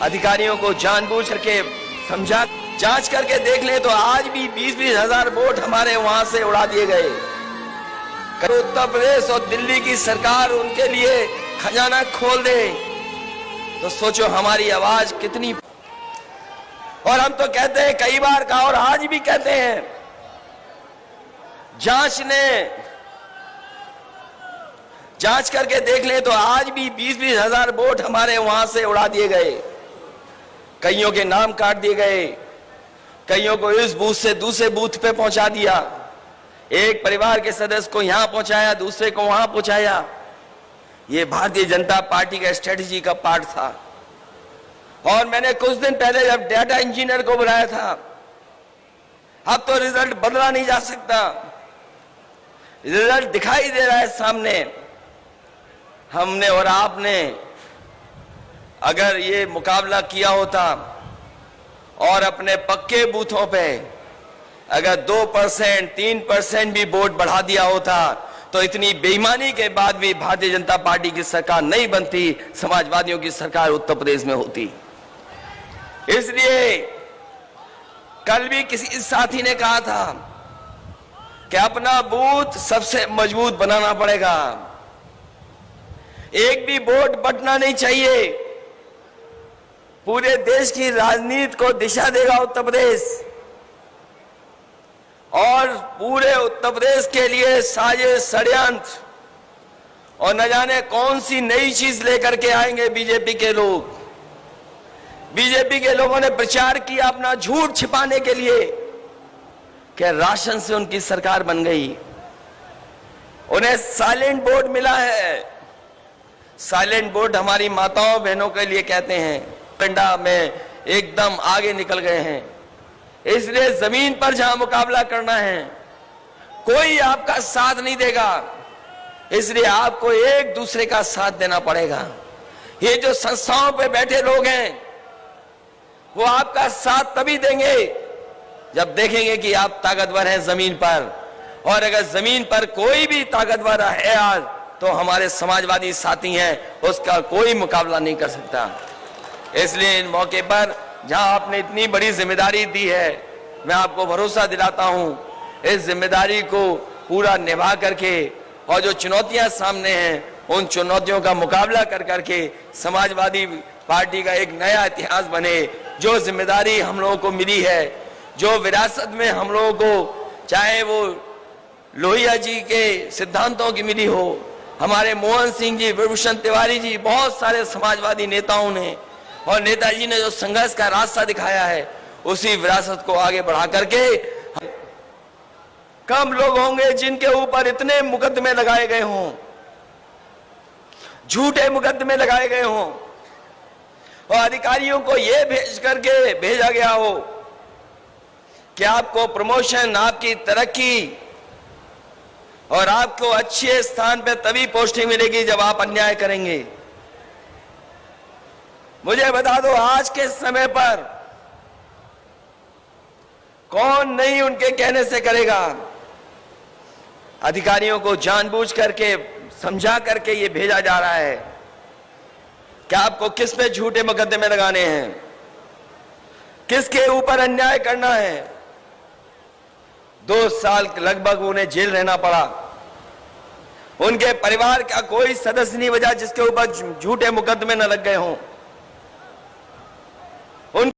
अधिकारियों को जानबूझ करके समझा, जांच करके देख ले तो आज भी 20-20 हजार वोट हमारे वहां से उड़ा दिए गए। उत्तर प्रदेश और दिल्ली की सरकार उनके लिए खजाना खोल दे तो सोचो हमारी आवाज कितनी। और हम तो कहते हैं कई बार कहा और आज भी कहते हैं, जांच करके देख ले तो आज भी 20-20 हजार वोट हमारे वहां से उड़ा दिए गए। कईयों के नाम काट दिए गए, कईयों को इस बूथ से दूसरे बूथ पे पहुंचा दिया, एक परिवार के सदस्य को यहां पहुंचाया, दूसरे को वहां पहुंचाया। ये भारतीय जनता पार्टी का स्ट्रेटेजी का पार्ट था। और मैंने कुछ दिन पहले जब डाटा इंजीनियर को बुलाया था, अब तो रिजल्ट बदला नहीं जा सकता, रिजल्ट दिखाई दे रहा है सामने। हमने और आपने अगर ये मुकाबला किया होता और अपने पक्के बूथों पे अगर 2%, 3% भी वोट बढ़ा दिया होता तो इतनी बेईमानी के बाद भी भारतीय जनता पार्टी की सरकार नहीं बनती, समाजवादियों की सरकार उत्तर प्रदेश में होती। इसलिए कल भी किसी साथी ने कहा था कि अपना बूथ सबसे मजबूत बनाना पड़ेगा, एक भी वोट बटना नहीं चाहिए। पूरे देश की राजनीति को दिशा देगा उत्तर प्रदेश, और पूरे उत्तर प्रदेश के लिए साजिश षड्यंत्र और न जाने कौन सी नई चीज लेकर के आएंगे बीजेपी के लोग। बीजेपी के लोगों ने प्रचार किया अपना झूठ छिपाने के लिए कि राशन से उनकी सरकार बन गई। उन्हें साइलेंट वोट मिला है। साइलेंट वोट हमारी माताओं बहनों के लिए कहते हैं, पिंडा में एकदम आगे निकल गए हैं। इसलिए जमीन पर जहां मुकाबला करना है कोई आपका साथ नहीं देगा, इसलिए आपको एक दूसरे का साथ देना पड़ेगा। ये जो संस्थाओं पे बैठे लोग हैं वो आपका साथ तभी देंगे जब देखेंगे कि आप ताकतवर हैं जमीन पर, और अगर जमीन पर कोई भी ताकतवर है आज तो हमारे समाजवादी साथी हैं, उसका कोई मुकाबला नहीं कर सकता। इसलिए इन मौके पर जहां आपने इतनी बड़ी जिम्मेदारी दी है, मैं आपको भरोसा दिलाता हूं इस जिम्मेदारी को पूरा निभा करके और जो चुनौतियां सामने हैं उन चुनौतियों का मुकाबला कर करके समाजवादी पार्टी का एक नया इतिहास बने। जो जिम्मेदारी हम लोगों को मिली है, जो विरासत में हम लोगों को, चाहे वो लोहिया जी के सिद्धांतों की मिली हो, हमारे मोहन सिंह जी, विभूषण तिवारी जी, बहुत सारे समाजवादी नेताओं ने और नेताजी ने जो संघर्ष का रास्ता दिखाया है, उसी विरासत को आगे बढ़ा करके कम लोग होंगे जिनके ऊपर इतने मुकदमे लगाए गए हों, झूठे मुकदमे लगाए गए हों, और अधिकारियों को यह भेज करके भेजा गया हो कि आपको प्रमोशन, आपकी तरक्की और आपको अच्छे स्थान पे तभी पोस्टिंग मिलेगी जब आप अन्याय करेंगे। मुझे बता दो आज के समय पर कौन नहीं उनके कहने से करेगा। अधिकारियों को जानबूझ करके समझा करके ये भेजा जा रहा है कि आपको किस पे झूठे मुकदमे लगाने हैं, किसके ऊपर अन्याय करना है। 2 साल लगभग उन्हें जेल रहना पड़ा। उनके परिवार का कोई सदस्य नहीं बचा जिसके ऊपर झूठे मुकदमे न लग गए हों।